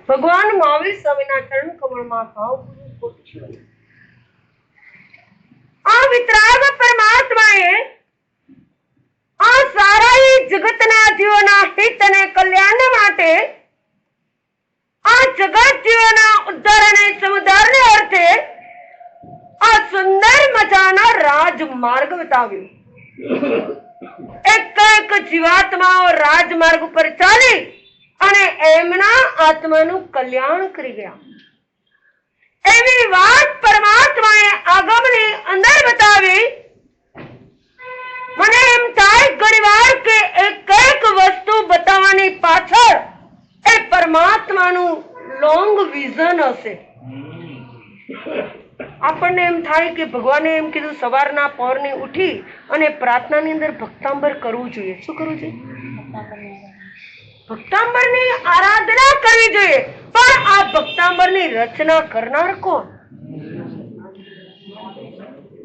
ભગવાન મહાવીર સ્વામીના ચરણ કમળમાં ભાવપૂર્વક કોટી છે। આ વિતરાગ પરમાત્માએ આ સારા જગતના જીવોના હિત અને કલ્યાણ માટે આ જગત જીવોના ઉદ્ધાર અને સમુદ્રને અર્થે આ સુંદર મજાનો રાજમાર્ગ બતાવ્યો। એક એક જીવાત્માઓ રાજમાર્ગ ઉપર ચાલી અને એમના આત્માનું કલ્યાણ કરી ગયા। એવી વાત પરમાત્માએ આગમની અંદર બતાવી। મને એમ થાય ઘણીવાર કે એક એક વસ્તુ બતાવવાની પાછળ એ પરમાત્માનું લોંગ વિઝન હશે। આપણને એમ થાય કે ભગવાને એમ કીધું સવારના પહોરની ઉઠી અને પ્રાર્થનાની અંદર ભક્તાંબર કરવું જોઈએ। શું કરવું જોઈએ? ભક્તાંબરની આરાધના કરવી જોઈએ। પણ આ ભક્તાંબરની રચના કરનાર કોણ?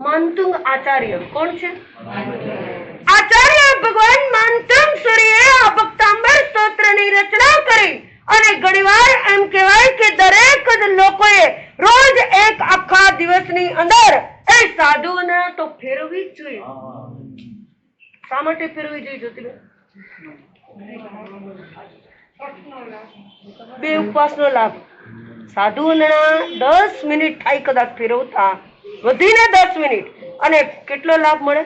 માનતુંગ આચાર્ય। કોણ છે? આચાર્ય ભગવાન માનતુંગ સૂર્યએ આ ભક્તાંબર સ્તોત્રની રચના કરી અને ઘણીવાર એમ કહેવાય કે દરેક જ લોકોએ રોજ એક આખા દિવસની અંદર એ સાધુ વંદના તો ફેરવવી જ જોઈએ। શા માટે ફેરવવી જોઈએ જ્યોતિબેન? બે ઉપવાસનો લાભ। સાધુ વંદના 10 મિનિટ થાય કદાચ ફેરવતા, વધીને 10 મિનિટ, અને કેટલો લાભ મળે?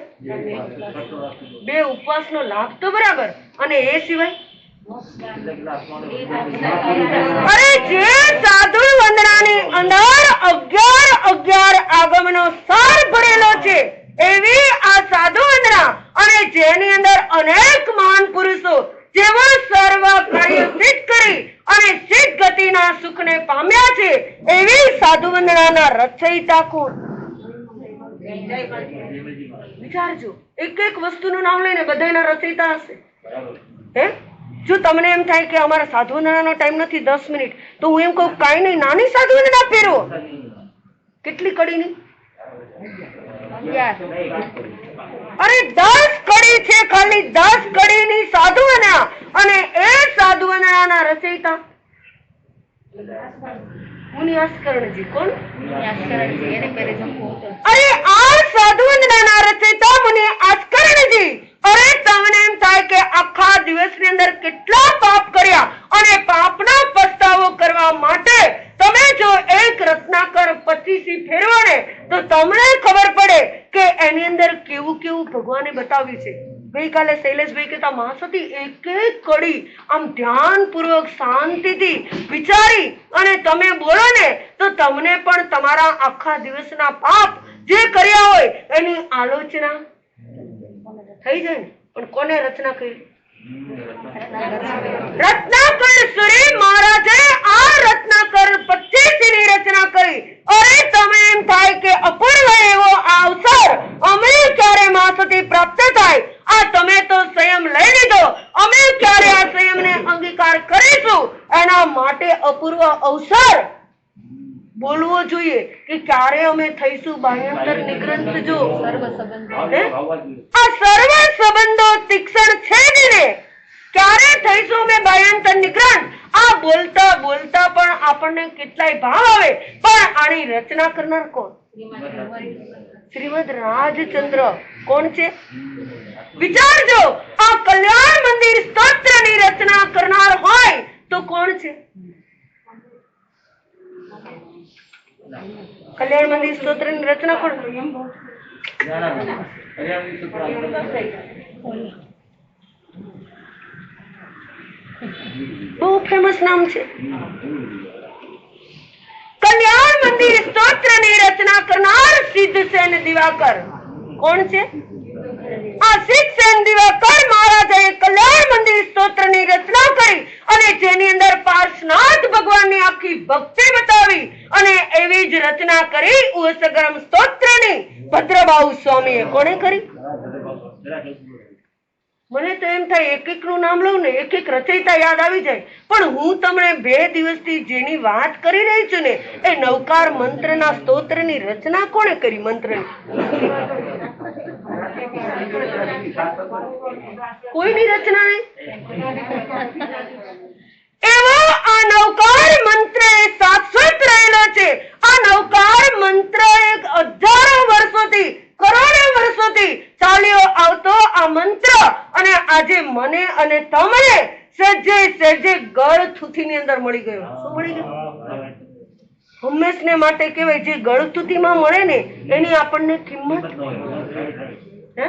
બે ઉપવાસનો લાભ તો બરાબર, અને એ સિવાય અરે જે સાધુ વંદનાની અંદર 11 આગમનો સાર ભરેલો છે એવી આ સાધુ વંદના, અને જેની અંદર અનેક મહાન પુરુષો જેઓ સર્વ કાર્ય સિદ્ધ કરી અને સિદ્ધ ગતિના સુખને પામ્યા છે એવી સાધુ વંદનાના રચયિતા કોણ? વિચારજો, એક એક વસ્તુનું નામ લઈને બધાના રચયિતા હશે। હે, જો તમને એમ થાય કે અમારા સાધુ વંદનાનો ટાઈમ નથી 10 મિનિટ, તો હું એમ કહું કાંઈ નહીં, નાની સાધુ વંદના ફેરવો। કેટલી કડીની? અરે 10 કડી છે, ખાલી 10 કડીની સાધુ વંદના, અને એ સાધુ વંદનાના રચયિતા મુનિયાસ્કરણજી। કોણ? અરે આ સાધુ વંદનાના રચયિતા મુનિયાસ્કરણજી। અરે તમને એમ થાય કે આખા દિવસની અંદર કેટલા પાપ કર્યા, અને પાપનો પસ્તાવો કરવા માટે તમે જો એક રત્નાકર 25 ફેરવો ને તો તમને ખબર પડે કે એની અંદર કેવું કેવું ભગવાને બતાવ્યું છે। ગઈકાલે શૈલેષભાઈ કહેતા મહાસતી એક એક કડી આમ ધ્યાનપૂર્વક શાંતિથી વિચારી અને તમે બોલો ને તો તમને પણ તમારા આખા દિવસના પાપ જે કર્યા હોય એની આલોચના થઈ જાય ને। પણ કોને રચના કરી? રત્નાકર શ્રી મહારાજે આ રત્નાકર 25 ની રચના કરી। અરે તમે એમ થાય કે અપૂર્વ એવો અવસર અમે ક્યારે મહાસતી પ્રાપ્ત થાય? આ તમે તો સંયમ લઈ લીધો, અમે ક્યારે આ સંયમને અંગીકાર કરીશું? એના માટે અપૂર્વ અવસર બોલવો જોઈએ કે ક્યારે અમે થઈશું બાહ્યંતર નિગ્રંથ। જો આ સર્વ સંબંધો તીક્ષ્ણ છે જ ને, ક્યારે થઈશું અમે બાહ્યંતર નિગ્રંથ? આ બોલતા બોલતા પણ આપણને કેટલાય ભાવ આવે, પણ આની રચના કરનાર કોણ? શ્રીમદ રાજચંદ્ર। કોણ છે? વિચારજો, આ કલ્યાણ મંદિર સ્તોત્રની રચના કરનાર હોય તો કોણ છે? કલ્યાણ મંદિર સ્તોત્રની રચના કોણ? બહુ ફેમસ નામ છે। કલ્યાણ મંદિર સ્તોત્રની રચના કરનાર સિદ્ધસેન દિવાકર। કોણ છે? આ સિદ્ધસેન દિવાકર મહારાજે કલ્યાણ મંદિર સ્તોત્રની રચના કરી અને જેની અંદર પાર્શ્વનાથ ભગવાનની આખી ભક્તિ બતાવી, અને એવી જ રચના કરી ઉસગરમ સ્તોત્રની ભદ્રબાહુ સ્વામીએ। કોણે કરી? મને તો એમ થાય એક એક નું નામ લઉં ને એક એક રચયિતા યાદ આવી જાય, પણ હું તમને 2 દિવસથી જેની વાત કરી રહી છું ને એ નવકાર મંત્રના સ્તોત્રની રચના કોણે કરી? મંત્રની કોઈની રચના નહીં। એવો આ નવકાર ગળથુથીની અંદર મળી ગયો. શું મળી ગયું? હંમેશને માટે કહેવાય જે ગળથુથીમાં મળે ને એની આપણને કિંમત હે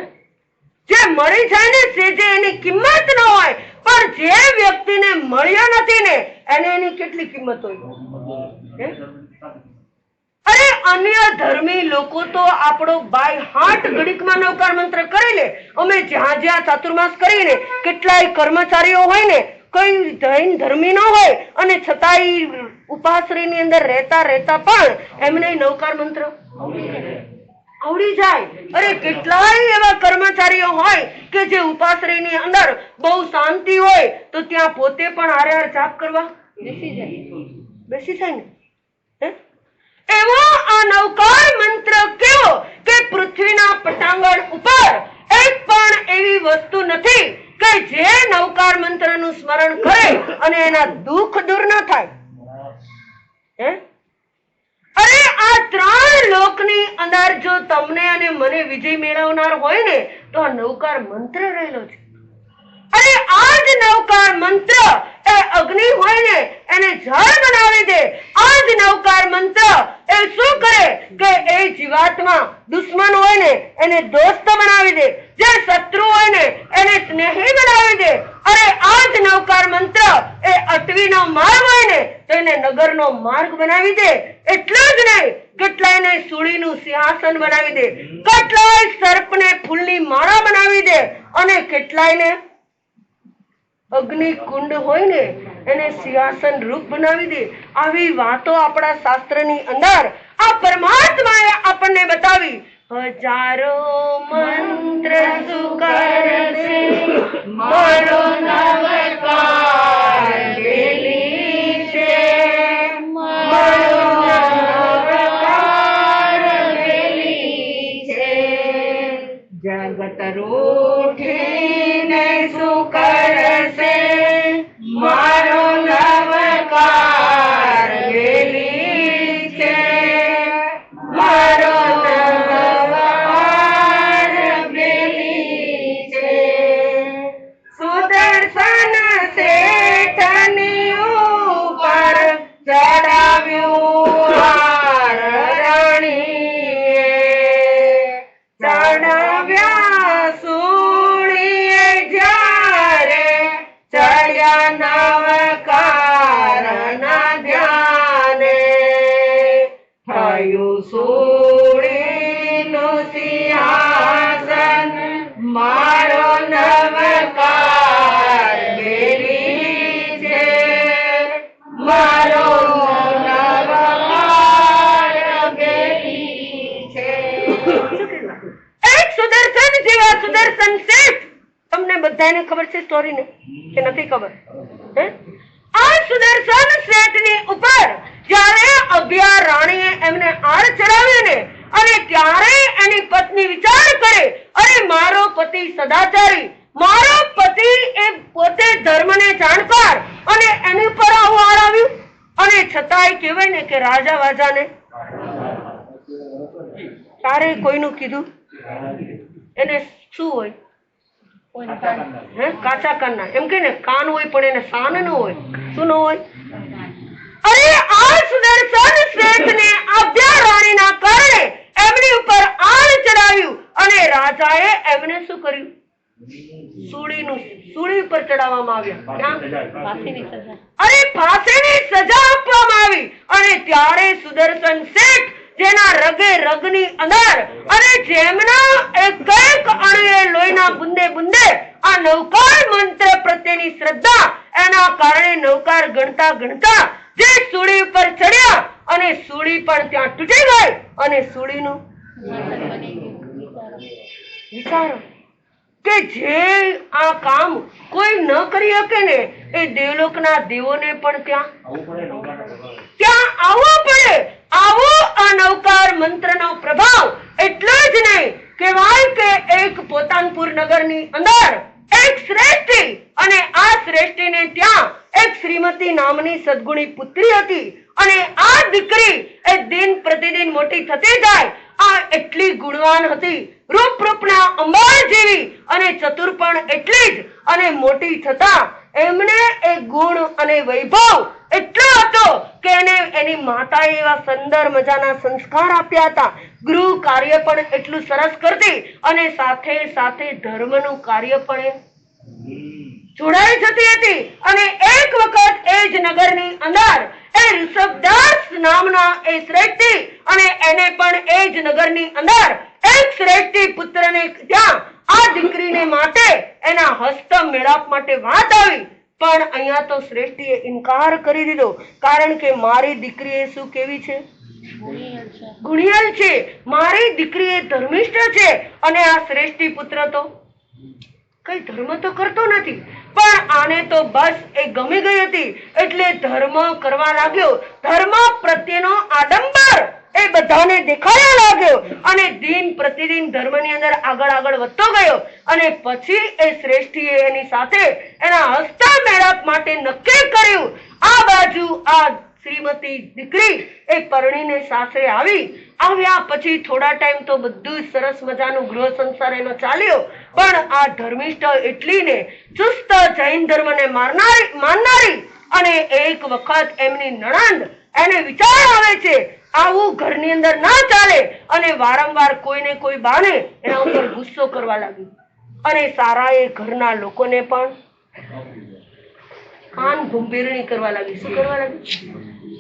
જે મળી જાય ને જે એની કિંમત ન હોય, પણ જે વ્યક્તિને મળ્યો નથી ને એને એની કેટલી કિંમત હોય. અરે અન્ય ધર્મી લોકો તો આપણો બાય હાર્ટ ઘડીકમાં નવકાર મંત્ર કરી લે. અમે જ્યાં જ્યાં ચાતુર્માસ કરીને કેટલાય કર્મચારીઓ હોય ને કઈ જૈન ધર્મી ન હોય અને છતાંય ઉપાશ્રયની અંદર રહેતા રહેતા પણ એમને નવકાર મંત્ર આવડી જાય. અરે કેટલાય એવા કર્મચારીઓ હોય કે જે ઉપાશ્રયની અંદર બહુ શાંતિ હોય તો ત્યાં પોતે પણ હારે હાર જાપ કરવા બેસી જાય ને. એવો આ નવકાર મંત્ર કેવો કે પૃથ્વીના પટાંગણ ઉપર એક પણ એવી વસ્તુ નથી કે જે નવકાર મંત્રનું સ્મરણ કરે અને એના દુઃખ દૂર ન થાય. અરે આ ત્રણ લોકની અંદર જો તમને અને મને વિજય મેળવનાર હોય ને તો આ નવકાર મંત્ર રહેલો છે. અને આ જ નવકાર મંત્ર એ અગ્નિ હોય ને એને જળ બનાવી દે. આ જ નવકાર મંત્ર એ શું કરે કે એ જીવાત્મા દુશ્મન હોય ને એને દોસ્ત બનાવી દે, જે શત્રુ હોય ને એને સ્નેહી બનાવી દે. અરે આ જ નવકાર મંત્ર એ અટવીનો માર્ગ હોય ને તો એને નગરનો માર્ગ બનાવી દે. એટલું જ નહીં, કેટલાયને સૂળીનું સિંહાસન બનાવી દે, કેટલાય સર્પને ફૂલની માળા બનાવી દે અને કેટલાયને અગ્નિ કુંડ હોય ને એને સિંહાસન રૂપ બનાવી દે. આવી વાતો આપણા શાસ્ત્રની અંદર આ પરમાત્માએ આપણને બતાવી. હજારો મંત્ર સુકરશે મારો નવકાર વેલી છે, મારો નવકાર વેલી છે. જગત રૂઠીને સુકરશે મારો નવકાર વેલી છે, મારો નવકાર વેલી છે. સુદર્શન શેઠની ઉપર ચડાવ્યું હાર રાણીએ, ચડાવ્યા સૂળીએ જ્યારે ચડ્યા નવકારના ધ્યાને, થયું સૂળીનું સિંહાસન મારો નવકાર વેલી છે, મારો નવકાર વેલી છે. એક સુદર્શન જેવા સુદર્શન શેઠ, તમને બધાને ખબર છે સ્ટોરી ને કે નથી ખબર? આ સુદર્શન શેઠની ઉપર જ્યારે અભ્યા રાણીએ એમને આળ ચડાવી ને અને ત્યારે એની પત્ની વિચાર કરે, અરે મારો પતિ સદાચારી, મારો પતિ એ પોતે ધર્મને જાણકાર અને એની ઉપર આવું આળ આવ્યું. અને છતાંય કહેવાય ને કે રાજા વાજાને તારે કોઈનું કીધું એને શું હોય? કાચા કાનના એમ કે ને કાન હોય પણ એને શાન ન હોય. શું ન હોય? અરે આ સુદર્શન શેઠને અભ્યા રાણીના કારણે એમની ઉપર આળ ચડાવ્યું અને રાજાએ એમને શું કર્યું? સૂળી ઉપર ચડાવવામાં આવ્યા. અરે ફાંસીની સજા આપવામાં આવી. અને ત્યારે સુદર્શન શેઠ જેના રગે રગની અંદર અને જેમના એક એક અણુએ લોહીના બુંદે બુંદે આ નવકાર મંત્ર પ્રત્યેની શ્રદ્ધા, એના કારણે નવકાર ગણતા ગણતા જે સૂળી ઉપર ચડ્યા અને સૂળી પણ ત્યાં તૂટી ગઈ અને સૂળીનું વિચારો કે જે આ કામ કોઈ ન કરી શકે ને એ દેવલોકના દેવોને પણ ત્યાં આવવું પડે. આવો આ નવકાર મંત્રનો પ્રભાવ. એટલો જ નહીં, કહેવાય કે એક પોતાનપુર નગરની અંદર એક શ્રેષ્ઠી અને આ શ્રેષ્ઠીને ત્યાં એક શ્રીમતી નામની સદગુણી પુત્રી હતી. અને આ દીકરી એ દિન પ્રતિદિન મોટી થતી જાય. આ એટલી ગુણવાન હતી, રૂપ રૂપના અંબાર જેવી અને ચતુર પણ એટલી જ. અને મોટી થતા એમને એ ગુણ અને વૈભવ એટલો હતો કે એને એની માતાએ એવા સુંદર મજાના સંસ્કાર આપ્યા હતા. ગૃહ કાર્ય પણ એટલું સરસ કરતી અને સાથે સાથે ધર્મનું કાર્ય પણ જોડાઈ જતી હતી. અને એક વખત એ જ નગરની અંદર એ ઋષભદાસ નામના એ શ્રેષ્ઠી અને એને પણ એ જ નગરની અંદર એક શ્રેષ્ઠી પુત્રને ત્યાં આ દીકરીને માટે એના હસ્ત મેળાપ માટે વાત આવી. પણ અહીંયા તો શ્રેષ્ઠીએ ઇનકાર કરી દીધો, કારણ કે મારી દીકરી એ શું કેવી છે? ગુણિયલ છે. મારી દીકરી એ ધર્મિષ્ઠ છે. અને આ શ્રેષ્ઠી પુત્ર તો કઈ ધર્મ તો કરતો નથી, પણ આને તો બસ એ ગમી ગઈ હતી એટલે ધર્મ કરવા લાગ્યો. ધર્મ પ્રત્યેનો આડંબર એ બધાને દેખાયા લાગ્યો અને દિન પ્રતિદિન ધર્મની અંદર આગળ વધતો ગયો. અને પછી એ શ્રેષ્ઠીએ એની સાથે એના હસ્તા મેળાપ માટે નક્કી કર્યું. આ બાજુ આ શ્રીમતી દીકરી એ પરણીને સાસરે આવ્યા પછી થોડા ટાઈમ તો બધું સરસ મજાનું ગૃહ સંસાર એનો ચાલ્યો. પણ આ ધર્મિષ્ઠ એટલી ને ચુસ્ત જૈન ધર્મને માનનારી અને એક વખત એમની નણંદ એને વિચાર આવે છે આવું ઘરની અંદર ના ચાલે, અને વારંવાર કોઈને કોઈ બાને એના ઉપર ગુસ્સો કરવા લાગી. અને સારાએ ઘરના લોકોને પણ કાન ભંભેરણી કરવા લાગી. શું કરવા લાગી?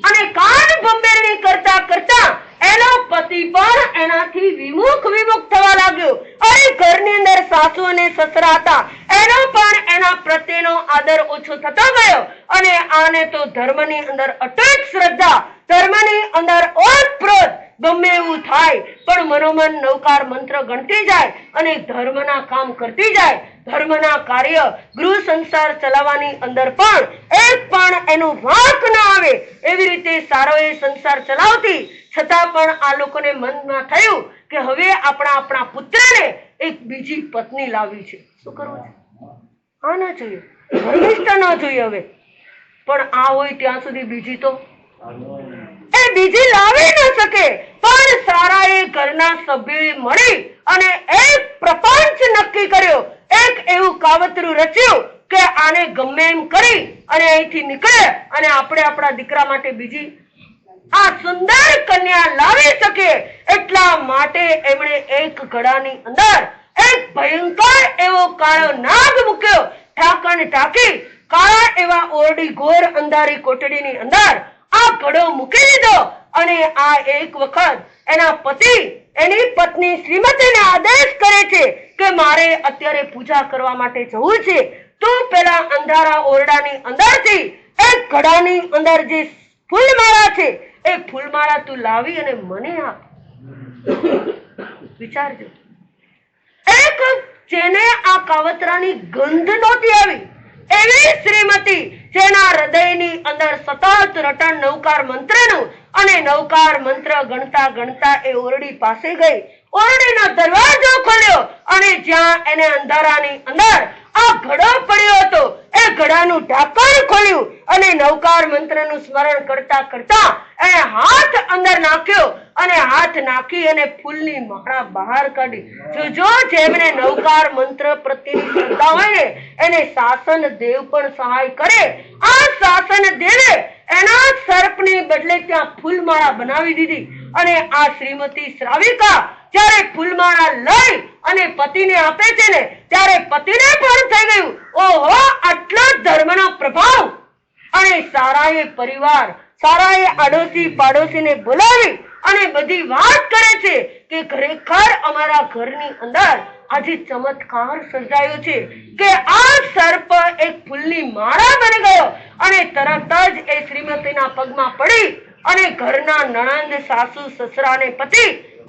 અને કાન ભંભેરણી કરતા કરતા એનો પતિ પણ એનાથી વિમુખ થવા લાગ્યો. અને ઘરની અંદર સાસુ અને સસરા હતા, એનો પણ એના પ્રત્યેનો આદર ઓછો થતો ગયો. અને આને તો ધર્મની અંદર અટૂટ શ્રદ્ધા, ધર્મની અંદર ઓતપ્રોત ગમે એવું થાય પણ મનોમન નવકાર મંત્ર ગણતી જાય અને ધર્મના કામ કરતી જાય. ધર્મના કાર્ય ગૃહ સંસાર ચલાવવાની અંદર પણ એક પણ એનું વાંક ના આવે એવી રીતે સારો એ સંસાર ચલાવતી. છતાં પણ આ લોકોને મનમાં થયું કે હવે આપણા પુત્રને એક બીજી પત્ની લાવવી છે. શું કરવું છે? આ ના જોઈએ, ધર્મિષ્ઠ ના જોઈએ હવે. પણ આ હોય ત્યાં સુધી બીજી તો એ બીજી લાવી ન શકે. પણ સારાએ ઘરના સભ્યોએ મળી અને એક પ્રપંચ નક્કી કર્યો, એક એવું કાવતરું રચ્યું કે આને ગમે એમ કરી અને અહીંથી નીકળે અને આપણે આપણા દીકરા માટે બીજી આ સુંદર કન્યા લાવી શકે. એટલા માટે એમણે એક ઘડાની અંદર એક ભયંકર એવો કાળો નાગ મૂક્યો. ઢાંકણ ઢાંકી કાળા એવા ઓરડી ઘોર અંધારી કોટડીની અંદર આ ઘડો મૂકી દીધો. અને આ એક વખત એના પતિ એની પત્ની શ્રીમતીને આદેશ કરે છે કે મારે અત્યારે પૂજા કરવા માટે જવું છે. તું પેલા અંધારા ઓરડાની અંદરથી એક ઘડાની અંદર જે ફૂલમાળા છે એ ફૂલમાળા તું લાવી અને મને આપ. વિચારજો, એક જેને આ કાવતરાની ગંધ નહોતી આવી એવી શ્રીમતી, જેના હૃદયની અંદર સતત રટણ નવકાર મંત્રનું, અને નવકાર મંત્ર ગણતા ગણતા એ ઓરડી પાસે ગઈ. ઓરડીનો દરવાજો ખોલ્યો અને જ્યાં એને અંધારાની અંદર આ ઘડો પડ્યો હતો એ ઘડાનું ઢાંકણ ખોલ્યું અને નવકાર મંત્રનું સ્મરણ કરતા કરતા એને હાથ અંદર નાખ્યો અને હાથ નાખી અને ફૂલની માળા બહાર કાઢી. જો જેમને નવકાર મંત્ર પ્રત્યેની શ્રદ્ધા હોય ને એને શાસન દેવ પણ સહાય કરે. આ શાસન દેવે એના સર્પની બદલે ત્યાં ફૂલમાળા બનાવી દીધી. અને આ શ્રીમતી શ્રાવિકા જ્યારે ફૂલમાળા લઈ અને પતિને આપે છે ને ત્યારે પતિને પણ થઈ ગયું ઓહો આટલો ધર્મનો પ્રભાવ. અને સારાએ પરિવાર, સારાએ આડોશી પાડોશીને બોલાવી અને બધી વાત કરે છે કે ખરેખર અમારા ઘરની અંદર આજે ચમત્કાર સર્જાયો છે કે આ સર્પ એક ફૂલની માળા બની ગયો. અને તરત જ એ શ્રીમતીના પગમાં પડી અને ઘરના નણંદ, સાસુ, સસરા અને પતિ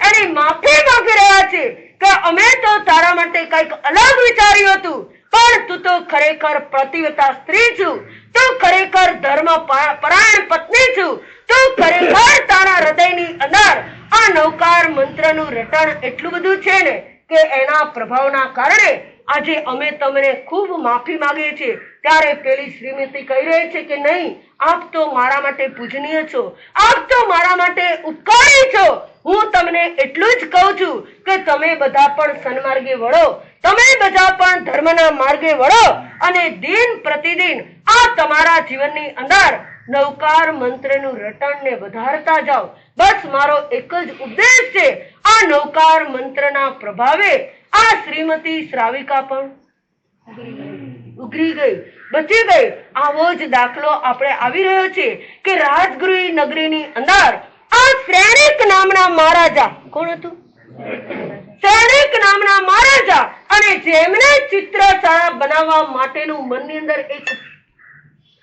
એની માફી માંગી રહ્યા છે કે અમે તો તારા માટે કંઈક અલગ વિચાર્યું હતું, પણ તું તો ખરેખર પતિવ્રતા સ્ત્રી છું, તું ખરેખર ધર્મ પરાયણ પત્ની છું, તું ખરેખર તારા હૃદયની અંદર આ નવકાર મંત્રનું રટણ એટલું બધું છે ને કે એના પ્રભાવના કારણે આજે અમે તમને ખૂબ માફી માંગીએ છીએ. ત્યારે પેલી શ્રીમતી કહી રહી છે કે નહીં, આપ તો મારા માટે પૂજનીય છો, આપ તો મારા માટે ઉપકારી છો. હું તમને એટલું જ કહું છું કે તમે બધા પણ સન્માર્ગે વળો. તમે બધા પણ ધર્મના માર્ગે વળો અને દિન પ્રતિદિન આ તમારા જીવનની અંદર નવકાર મંત્રનું રટણને વધારતા જાઓ. બસ મારો એક જ ઉપદેશ છે. આ નવકાર મંત્રના પ્રભાવે આ શ્રીમતી શ્રાવિકા પણ ઉઘરી ગઈ, બચી ગઈ. આવો જ દાખલો આપણે આવી રહ્યો છે કે રાજગૃહી નગરીની અંદર આ શ્રેણિક નામના મહારાજા, કોણ હતું? શ્રેણિક નામના મહારાજા, અને જેમને ચિત્રશાળા બનાવવા માટેનું મનની અંદર એક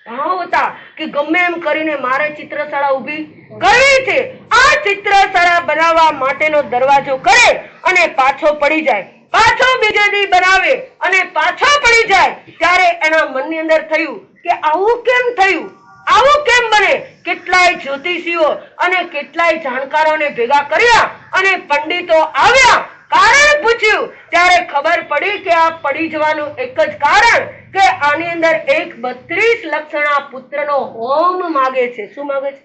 ભાવ હતા કે ગમે એમ કરીને મારે ચિત્રશાળા ઊભી કરવી છે. આ ચિત્રશાળા બનાવવા માટેનો દરવાજો કરે અને પાછો પડી જાય, પાછો બીજે દી બનાવે અને પાછો પડી જાય. ત્યારે એના મનની અંદર થયું કે આવું કેમ થયું, આવું કેમ બને? કેટલાય જ્યોતિષીઓ અને કેટલાય જાણકારોને ભેગા કર્યા અને પંડિતો આવ્યા, કારણ પૂછ્યું ત્યારે ખબર પડી કે આ પડી જવાનું એક જ કારણ કે આની અંદર એક 32 લક્ષણા પુત્રનો હોમ માગે છે. શું માગે છે?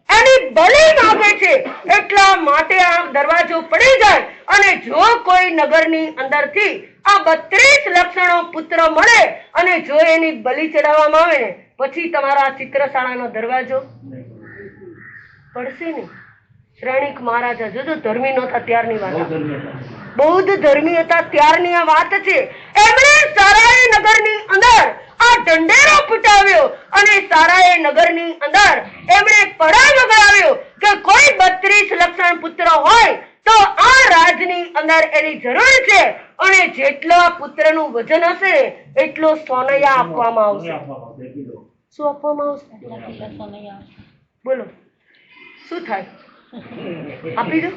એની બલી માગે છે. એટલા માટે આ દરવાજો પડી જાય અને જો કોઈ નગરની અંદરથી આ 32 લક્ષણો પુત્ર મળે અને જો એની બલી ચડાવવામાં આવે ને પછી તમારા ચિત્રશાળાનો દરવાજો પડશે નહીં. શ્રેણિક મહારાજા જોજો ધર્મી નહોતા ત્યારની વાત, બૌદ્ધ ધર્મી હતા ત્યારની આ વાત છે. એમણે સારાએ નગરની અંદર આ ઢંઢેરો ફૂટાવ્યો અને સારાએ નગરની અંદર એમણે પડા વગાડ્યો કે કોઈ 32 લક્ષણ પુત્ર હોય તો આ રાજની અંદર એની જરૂર છે અને જેટલો આ પુત્રનું વજન હશે એટલો સોનૈયા આપવામાં આવશે. શું આપવામાં આવશે? બોલો શું થાય? આપી દો.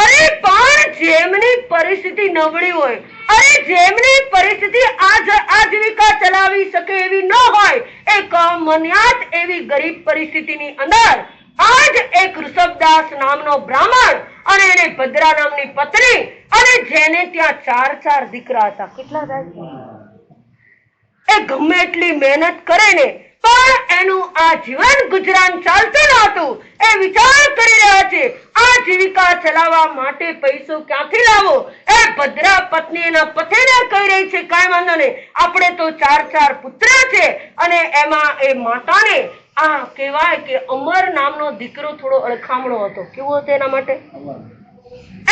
અરે પણ જેમની પરિસ્થિતિ નબળી હોય, અરે જેમની પરિસ્થિતિ આજીવિકા ચલાવી શકે એવી ન હોય, એક મન્યાત એવી ગરીબ પરિસ્થિતિની અંદર આજ એક ઋષભદાસ નામનો બ્રાહ્મણ અને એને ભદ્રા નામની પત્ની અને જેને ત્યાં 4 દીકરા હતા. કેટલા થાય? એ ગમે એટલી મહેનત કરે ને પણ એનું આ જીવન ગુજરાન ચાલતું ન હતું. એ વિચાર કરી રહ્યા છે આજીવિકા ચલાવવા માટે પૈસો ક્યાંથી લાવો. એ ભદ્રા પત્ની એના પતિને કહી રહી છે કાંઈ વાંધો નહીં, આપણે તો 4 પુત્ર છે. અને એમાં એ માતાને આ કહેવાય કે અમર નામનો દીકરો થોડો અળખામણો હતો. કેવો હતો એના માટે?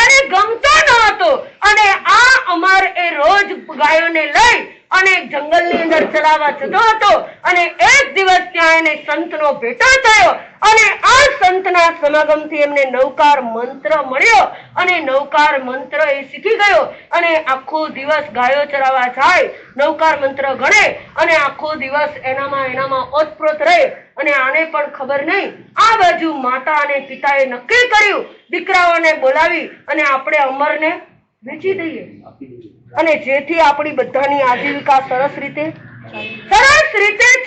એને ગમતો ન હતો. અને આ અમર એ રોજ ગાયોને લઈ અને જંગલની અંદર ચલાવવા જતો હતો અને એક દિવસ ત્યાં એને સંતનો ભેટો થયો અને આ સંતના સમાગમથી એમને નવકાર મંત્ર મળ્યો અને નવકાર મંત્ર એ શીખી ગયો અને આખો દિવસ ગાયો ચરાવવા જાય, નવકાર મંત્ર ગણે અને આખો દિવસ એનામાં ઓતપ્રોત રહે. અને આને પણ ખબર નહીં. આ બાજુ માતા અને પિતાએ નક્કી કર્યું દીકરાઓને બોલાવી અને આપણે અમરને વેચી દઈએ અને જેથી આપણી બધાની આજીવિકા સરસ રીતે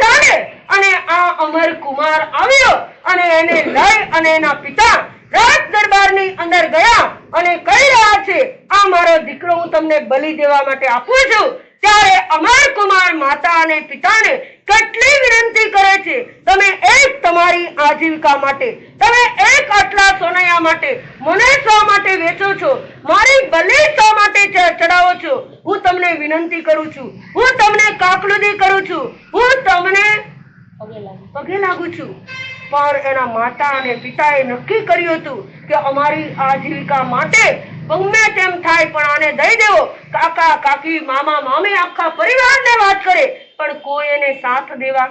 ચાલે. અને આ અમર કુમાર આવ્યો અને એને લઈ અને એના પિતા રાજ દરબારની અંદર ગયા અને કહી રહ્યા છે આ મારો દીકરો હું તમને બલિ દેવા માટે આપું છું. ત્યારે અમર કુમાર માતા અને પિતાને કેટલી વિનંતી કરે છે, તમે એક તમારી આજીવિકા માટે, તમે એક આટલા સોનૈયા માટે મને શા માટે વેચો છો? મારી બલિ શા માટે ચડાવો છો? હું તમને વિનંતી કરું છું, હું તમને કાકલુદી કરું છું, હું તમને પગે લાગુ છું. પણ એના માતા અને પિતાએ નક્કી કર્યું હતું કે અમારી આજીવિકા માટે ગમે તેમ થાય પણ આને દઈ દેવો. કાકા કાકી મામા મામી આખા પરિવારને વાત કરે પણ કોઈ એને સાથ દેવા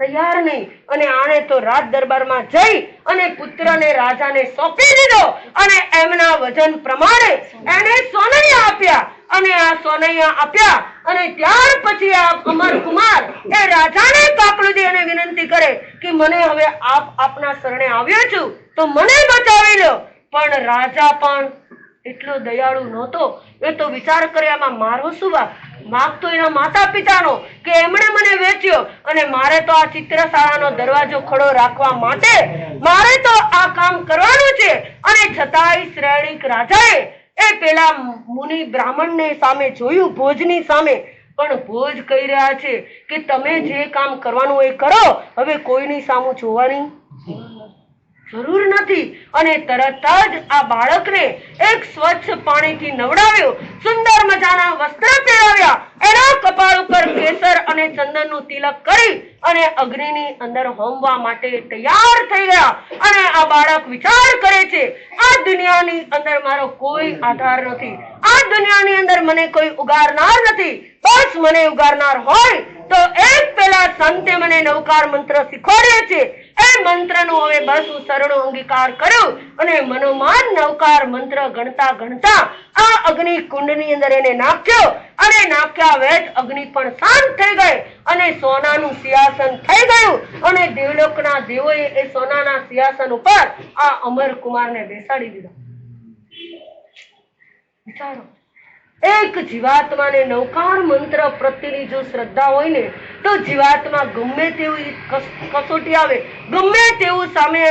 તૈયાર નહીં. અને આને તો રાજ દરબારમાં જઈ અને પુત્રને રાજાને સોંપી દીધો અને એમના વજન પ્રમાણે એને સોનૈયા આપ્યા અને આ સોનૈયા આપ્યા અને ત્યાર પછી આ અમર કુમાર એ રાજાને કાકલુદી અને વિનંતી કરે કે મને હવે આપના શરણે આવ્યો છું તો મને બચાવી લો. પણ રાજા પણ એટલો દયાળુ નહોતો. એ તો વિચાર કરે આમાં મારો શું વાંક? વાંક તો એના માતા પિતાનો કે એમણે મને વેચ્યો અને મારે તો આ ચિત્રશાળાનો દરવાજો ખડો રાખવા માટે મારે તો આ કામ કરવાનું છે. અને છતાંય શ્રેણિક રાજાએ એ પેલા મુનિ બ્રાહ્મણને સામે જોયું, ભોજની સામે. પણ ભોજ કહી રહ્યા છે કે તમે જે કામ કરવાનું એ કરો, હવે કોઈની સામું જોવાની જરૂર નથી અને તરત જ આ બાળકને એક સ્વચ્છ પાણીથી નવડાવ્યો, સુંદર મજાના વસ્ત્ર પહેરાવ્યા, એના કપાળ ઉપર કેસર અને ચંદનનું તિલક કરી અને અગ્નિની અંદર હોમવા માટે તૈયાર થઈ ગયા. અને આ બાળક વિચાર કરે છે, આ દુનિયાની અંદર મારો કોઈ આધાર નથી, આ દુનિયાની અંદર મને કોઈ ઉગારનાર નથી, બસ મને ઉગારનાર હોય તો એક પેલા સંતે મને નવકાર મંત્ર શીખવાડ્યો છે, એ મંત્રનો હવે બસ હું સરળો અંગીકાર કર્યો અને મનોમાન નવકાર મંત્ર ગણતા ગણતા આ અગ્નિ કુંડની અંદર એને નાખ્યો અને નાખ્યા વેત અગ્નિ પણ શાંત થઈ ગઈ અને સોનાનું સિંહાસન થઈ ગયું અને દેવલોકના દેવોએ એ સોનાના સિંહાસન ઉપર આ અમરકુમારને બેસાડી દીધા. વિચારો, એક જીવાત્માને નવકાર મંત્ર પ્રત્યેની જો શ્રદ્ધા હોય ને તો જીવાત્મા ગમે તેવી કસોટી આવે, ગમે તેવું સામે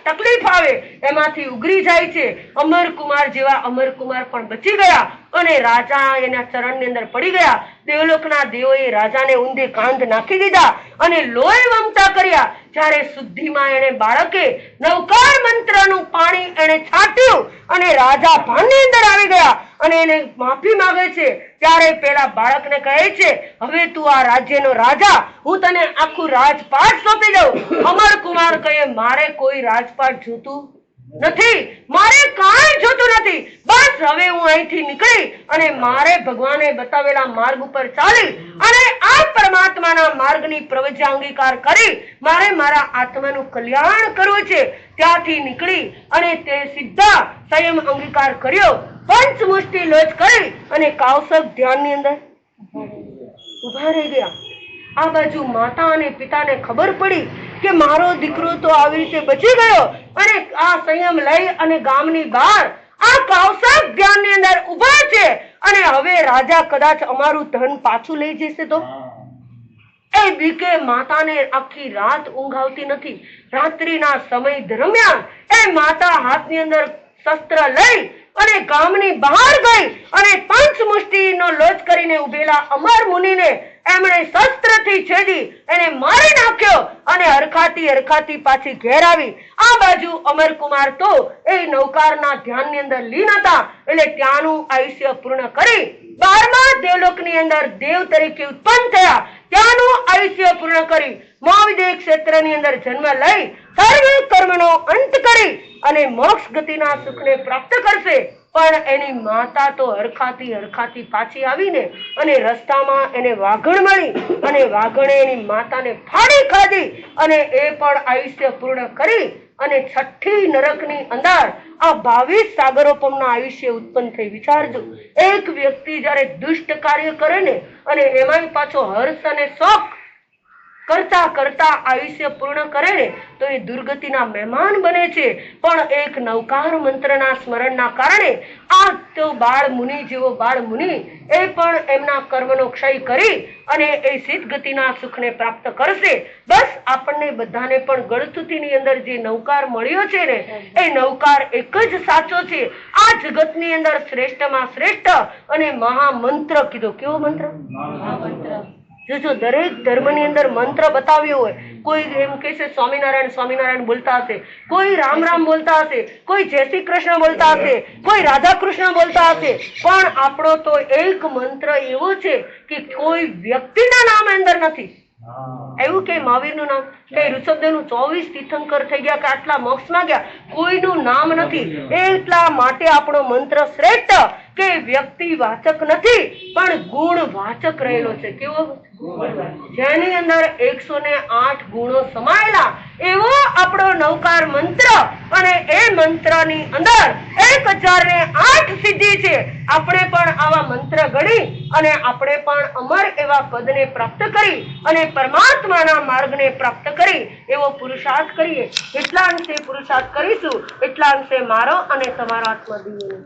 તકલીફ આવે એમાંથી ઉગરી જાય છે. અમરકુમાર જેવા અમરકુમાર પણ બચી ગયા અને રાજા એના ચરણની અંદર પડી ગયા. દેવલોકના દેવોએ રાજાને ઊંધે કાંધ નાખી દીધા અને લોહી વમતા કર્યા. જ્યારે શુદ્ધિમાં એને બાળકે નવકાર મંત્રનું પાણી એને છાંટ્યું અને રાજા ભાનની અંદર આવી ગયા અને એને માફી માંગે છે. ત્યારે પેલા બાળકને કહે છે, હવે તું આ રાજ્યનો રાજા, હું તને આખું રાજપાટ સોંપી દઉં. અમરકુમાર કહે, મારે કોઈ રાજપાટ જોતું નથી, મારે કાંઈ જોતું નથી, બસ હવે હું અહીંથી નીકળી અને મારે ભગવાને બતાવેલા માર્ગ ઉપર ચાલી અને આ પરમાત્માના માર્ગની પ્રવજ્ઞા અંગીકાર કરી મારે મારા આત્માનું કલ્યાણ કરવું છે. ત્યાંથી નીકળી અને તે સીધા સંયમ અંગીકાર કર્યો, પંચમુષ્ટિ લોચ કરી અને કાવસક ધ્યાનની અંદર ઉભા રહી ગયા. આ બાજુ માતા અને પિતાને ખબર પડી કે મારો દીકરો તો આવી રીતે બચી ગયો અને આ સંયમ લઈ અને ગામની બહાર આ કાવસક ધ્યાનની અંદર ઉભા છે અને હવે રાજા કદાચ અમારું ધન પાછું લઈ જશે તો એ બીકે માતાને આખી રાત ઊંઘ આવતી નથી. રાત્રિના સમય દરમિયાન એ માતા હાથની અંદર શસ્ત્ર લઈ અને ગામની બહાર ગઈ અને પંચમુષ્ટિનો લોચ કરીને ઉભેલા અમર મુનિને એમણે શસ્ત્રથી છેદી એને મારી નાખ્યો અને હરખાતી પાછી ઘેર આવી. આ બાજુ અમરકુમાર તો એ નવકારના ધ્યાનની અંદર લીન હતા એટલે ત્યાંનું આયુષ્ય પૂર્ણ કરી 12મા દેવલોકની અંદર દેવ તરીકે ઉત્પન્ન થયા. ત્યાંનું આયુષ્ય પૂર્ણ કરી મહાવિદેહ ક્ષેત્રની અંદર જન્મ લઈ સર્વ કર્મનો અંત કરી અને મોક્ષ ગતિના સુખને પ્રાપ્ત કરશે. પણ એની માતા તો હરખાતી પાછી આવીને અને રસ્તામાં એને વાઘણ મળી અને વાઘણે એની માતાને ફાડી ખાધી અને એ પણ આયુષ્ય પૂર્ણ કરી અને છઠ્ઠી નરકની અંદર આ 22 સાગરોપમના આયુષ્ય ઉત્પન્ન થઈ. વિચારજો, એક વ્યક્તિ જ્યારે દુષ્ટ કાર્ય કરે ને અને એમાંય પાછો હર્ષ અને શોક કરતા આયુષ્ય પૂર્ણ કરે ને તો એ દુર્ગતિના મહેમાન બને છે. પણ એક નવકાર મંત્રના સ્મરણના કારણે આ તો બાળ મુનિ જેવો બાળ મુનિ એ પણ એમના કર્મનો ક્ષય કરી અને એ સિદ્ધ ગતિના સુખને પ્રાપ્ત કરશે. બસ આપણને બધાને પણ ગળથુતીની અંદર જે નવકાર મળ્યો છે ને એ નવકાર એક જ સાચો છે. આ જગતની અંદર શ્રેષ્ઠમાં શ્રેષ્ઠ અને મહામંત્ર કીધો. કેવો મંત્ર? મહામંત્ર. જો દરેક ધર્મની અંદર મંત્ર બતાવ્યો હોય, કોઈ એમ કે છે સ્વામિનારાયણ બોલતા હશે, કોઈ રામ બોલતા હશે, કોઈ જય શ્રી કૃષ્ણ બોલતા હશે, કોઈ રાધા કૃષ્ણ બોલતા હશે, પણ આપણો તો એક મંત્ર એવો છે કે કોઈ વ્યક્તિના નામ અંદર નથી. એવું કે મહાવીરનું નામ, કે ઋષભદેવનું 24 તીર્થંકર થઈ ગયા, કે આટલા મોક્ષમાં ગયા, કોઈનું નામ નથી. એટલા માટે આપણો મંત્ર શ્રેષ્ઠ કે વ્યક્તિ વાચક નથી પણ ગુણ વાચક રહેલો છે. કેવો? જેની અંદર 108 ગુણો સમાયેલા એવો આપણો નવકાર મંત્ર અને એ મંત્રની અંદર 1008 સિદ્ધિ છે. આપણે પણ આવા મંત્ર ગણી અને આપણે પણ અમર એવા પદને પ્રાપ્ત કરી અને પરમાત્માના માર્ગને પ્રાપ્ત કરી એવો પુરુષાર્થ કરીએ. એટલા અંશે પુરુષાર્થ કરીશું એટલા અંશે મારો અને તમારો આત્મા દિવ્ય